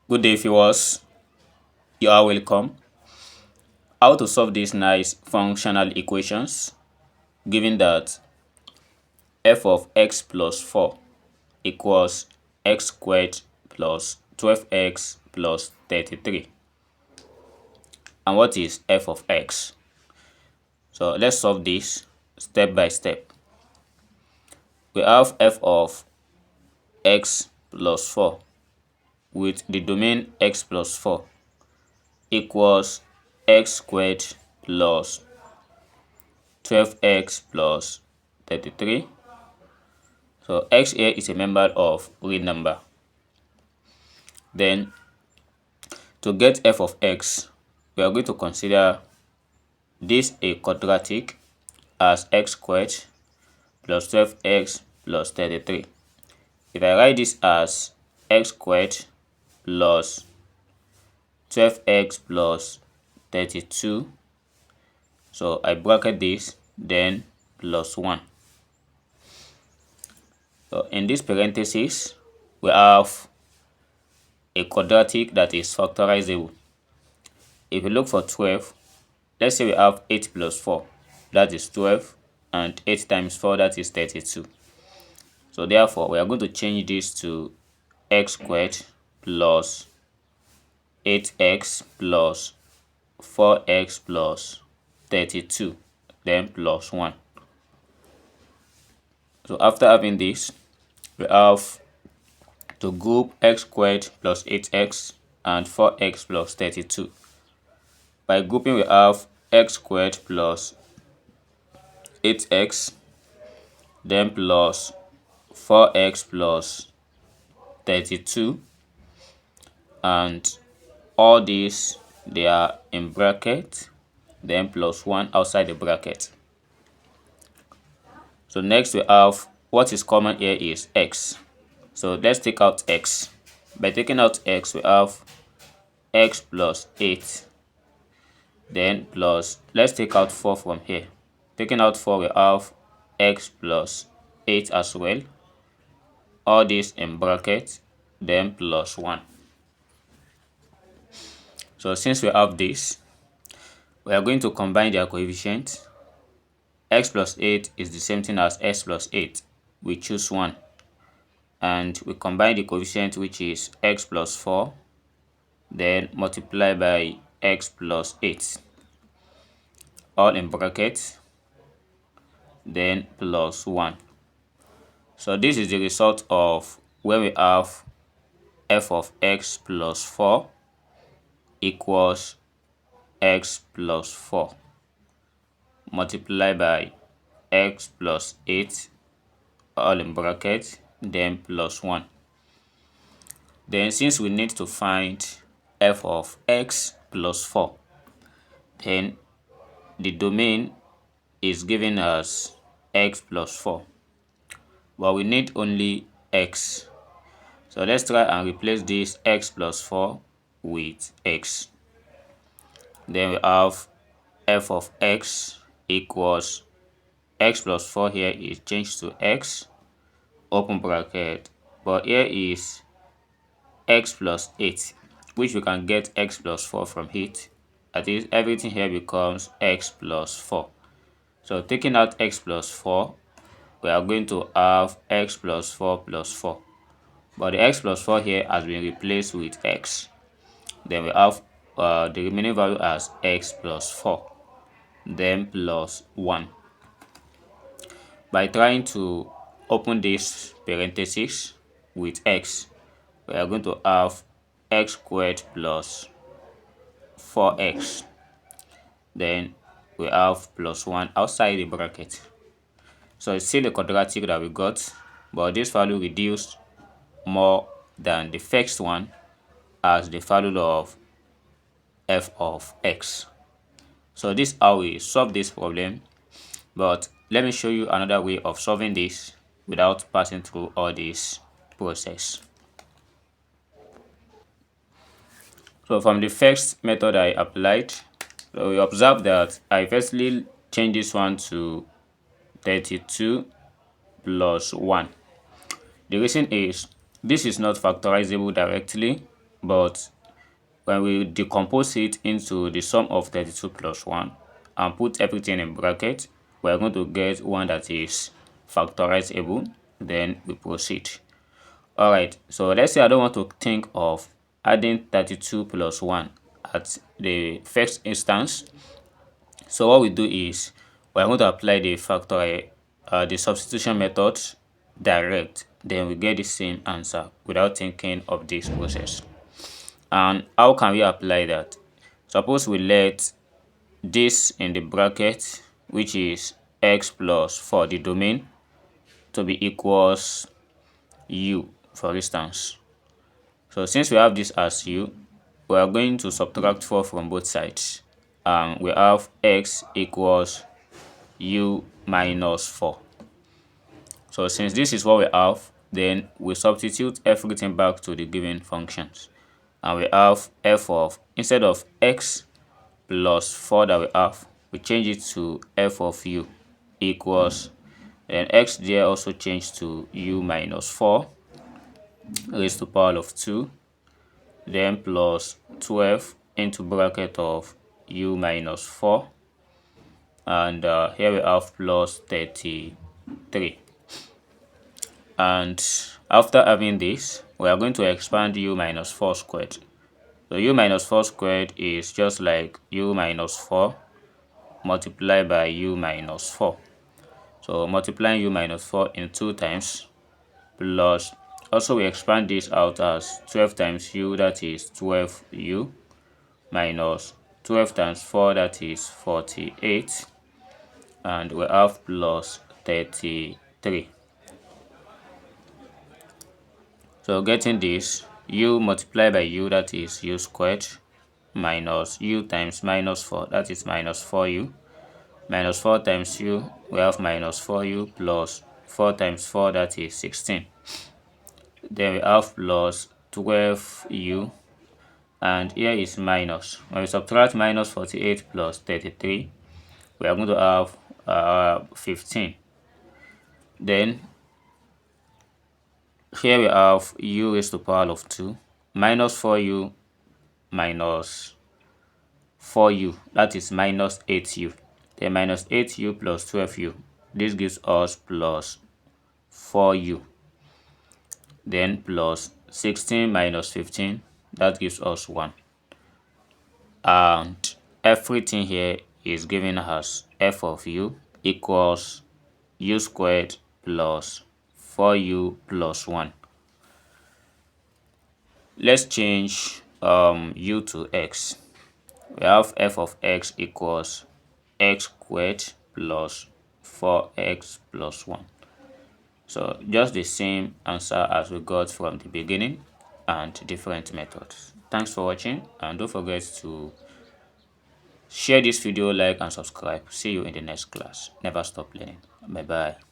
Good day, viewers. You are welcome. How to solve these nice functional equations given that f of x plus 4 equals x squared plus 12x plus 33. And what is f of x? So let's solve this step by step. We have f of x plus 4 with the domain x plus 4 equals x squared plus 12x plus 33. So x here is a member of real number. Then to get f of x, we are going to consider this a quadratic as x squared plus 12x plus 33. If I write this as x squared plus 12x plus 32, so I bracket this, then plus 1. So in this parenthesis, we have a quadratic that is factorizable. If you look for 12, let's say we have 8 plus 4, that is 12, and 8 times 4, that is 32. So therefore, we are going to change this to x squared plus 8x plus 4x plus 32, then plus 1. So after having this, we have to group x squared plus 8x and 4x plus 32. By grouping, we have x squared plus 8x, then plus 4x plus 32, and all these, they are in bracket, then plus 1 outside the bracket. So next we have, what is common here is x. So let's take out x. By taking out x, we have x plus 8. Then plus, let's take out 4 from here. Taking out 4, we have x plus 8 as well. All this in bracket, then plus 1. So since we have this, we are going to combine their coefficients. X plus 8 is the same thing as x plus 8. We choose 1. And we combine the coefficient, which is x plus 4, then multiply by x plus 8. All in brackets, then plus 1. So this is the result of where we have f of x plus 4 equals x plus 4 multiplied by x plus 8, all in brackets, then plus 1. Then since we need to find f of x plus 4, then the domain is given as x plus 4, but we need only x. So let's try and replace this x plus 4 with x. Then we have f of x equals x plus 4 here is changed to x, open bracket, but here is x plus 8, which we can get x plus 4 from it. That is, everything here becomes x plus 4. So taking out x plus 4, we are going to have x plus 4 plus 4. But the x plus 4 here has been replaced with x. Then we have the remaining value as x plus 4, then plus 1. By trying to open this parenthesis with x, we are going to have x squared plus 4x. Then we have plus 1 outside the bracket. So it's still the quadratic that we got, but this value reduced more than the first one as the value of f of x. So this is how we solve this problem, but let me show you another way of solving this without passing through all this process. So from the first method I applied, so we observe that I firstly change this one to 32 plus 1. The reason is this is not factorizable directly, but when we decompose it into the sum of 32 plus 1 and put everything in bracket, we're going to get one that is factorizable. Then we proceed. Alright, so let's say I don't want to think of adding 32 plus 1 at the first instance. So what we do is we're going to apply the the substitution method direct. Then we get the same answer without thinking of this process. And how can we apply that? Suppose we let this in the bracket, which is x plus for the domain, to be equals u, for instance. So since we have this as u, we are going to subtract 4 from both sides. And we have x equals u minus 4. So since this is what we have, then we substitute everything back to the given functions. And we have f of, instead of x plus 4 that we have, we change it to f of u equals, then x there also changed to u minus 4 raised to the power of 2, then plus 12 into bracket of u minus 4, and here we have plus 33. And after having this, we are going to expand u minus 4 squared. So u minus 4 squared is just like u minus 4 multiplied by u minus 4. So multiplying u minus 4 in 2 times, plus also we expand this out as 12 times u, that is 12u, minus 12 times 4, that is 48, and we have plus 33. So getting this, u multiplied by u, that is u squared, minus u times minus 4, that is minus 4u, minus 4 times u, we have minus 4u, plus 4 times 4, that is 16. Then we have plus 12u, and here is minus. When we subtract minus 48 plus 33, we are going to have 15. Then here we have u raised to the power of 2 minus 4u minus 4u, that is minus 8u. Then minus 8u plus 12u, this gives us plus 4u. Then plus 16 minus 15, that gives us 1. And everything here is given as f of u equals u squared plus 4u plus 1. Let's change u to x. We have f of x equals x squared plus 4x plus 1. So just the same answer as we got from the beginning and different methods. Thanks for watching, and don't forget to share this video, like and subscribe. See you in the next class. Never stop learning. Bye bye.